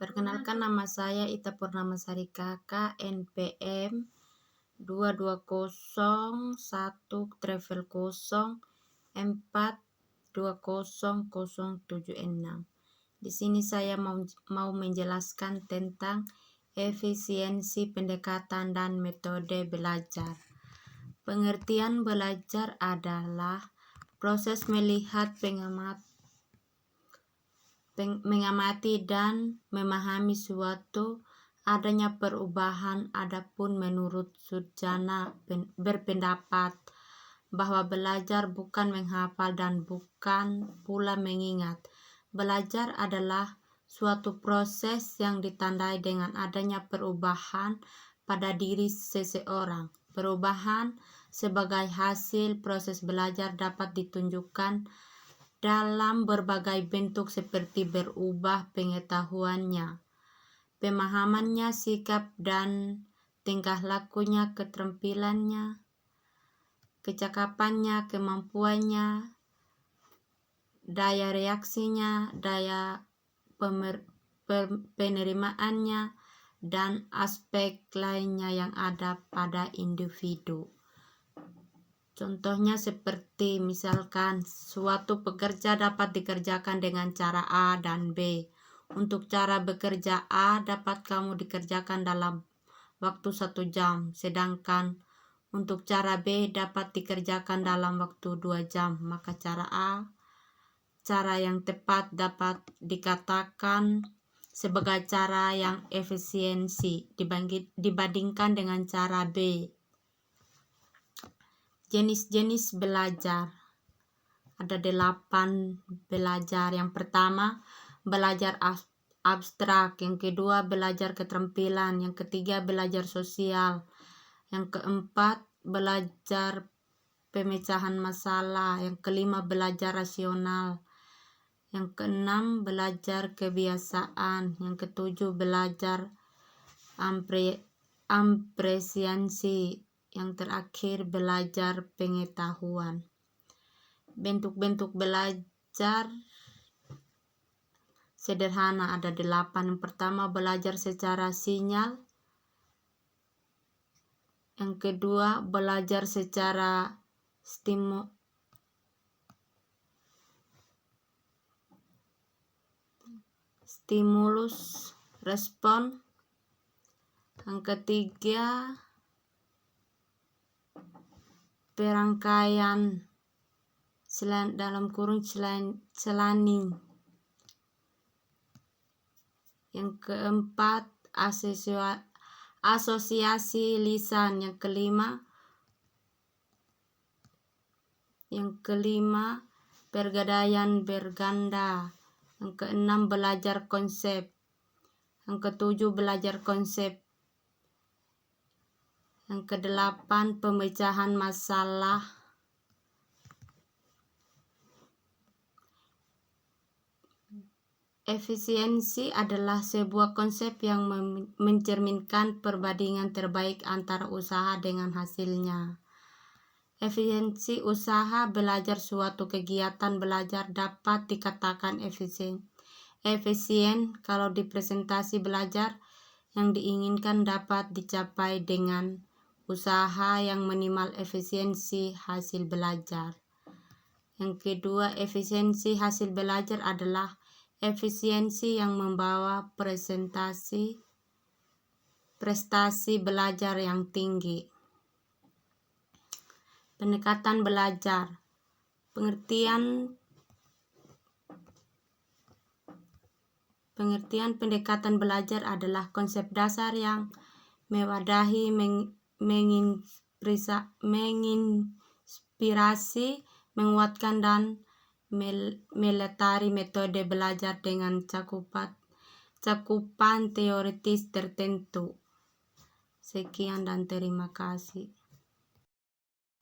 Perkenalkan, nama saya Ita Purnamasari Kakak, NPM 220104004200076. Di sini saya mau menjelaskan tentang efisiensi pendekatan dan metode belajar. Pengertian belajar adalah proses melihat, mengamati dan memahami suatu adanya perubahan. Adapun menurut Sujana berpendapat bahwa belajar bukan menghafal dan bukan pula mengingat. Belajar adalah suatu proses yang ditandai dengan adanya perubahan pada diri seseorang. Perubahan sebagai hasil proses belajar dapat ditunjukkan dalam berbagai bentuk seperti berubah pengetahuannya, pemahamannya, sikap dan tingkah lakunya, keterampilannya, kecakapannya, kemampuannya, daya reaksinya, daya penerimaannya, dan aspek lainnya yang ada pada individu. Contohnya seperti misalkan suatu pekerja dapat dikerjakan dengan cara A dan B. Untuk cara bekerja A dapat kamu dikerjakan dalam waktu 1 jam, sedangkan untuk cara B dapat dikerjakan dalam waktu 2 jam. Maka cara A, cara yang tepat, dapat dikatakan sebagai cara yang efisiensi dibandingkan dengan cara B. Jenis-jenis belajar. Ada 8 belajar. Yang pertama, belajar abstrak. Yang kedua, belajar keterampilan. Yang ketiga, belajar sosial. Yang keempat, belajar pemecahan masalah. Yang kelima, belajar rasional. Yang keenam, belajar kebiasaan. Yang ketujuh, belajar apresiasi. Yang terakhir, belajar pengetahuan. Bentuk-bentuk belajar sederhana ada 8. Yang pertama, belajar secara sinyal. Yang kedua, belajar secara stimulus respon. Yang ketiga, perangkaian selaning. Yang keempat, asosiasi lisan. Yang kelima, pergadaian berganda. Yang keenam, belajar konsep. Yang ketujuh, belajar konsep. Yang kedelapan, pemecahan masalah. Efisiensi adalah sebuah konsep yang mencerminkan perbandingan terbaik antara usaha dengan hasilnya. Efisiensi usaha belajar. Suatu kegiatan belajar dapat dikatakan efisien kalau di presentasi belajar yang diinginkan dapat dicapai dengan usaha yang minimal efisiensi hasil belajar. Yang kedua, efisiensi hasil belajar adalah efisiensi yang membawa prestasi belajar yang tinggi. Pendekatan belajar. Pengertian pendekatan belajar adalah konsep dasar yang mewadahi, menginspirasi, menguatkan, dan melatari metode belajar dengan cakupan teoritis tertentu. Sekian dan terima kasih.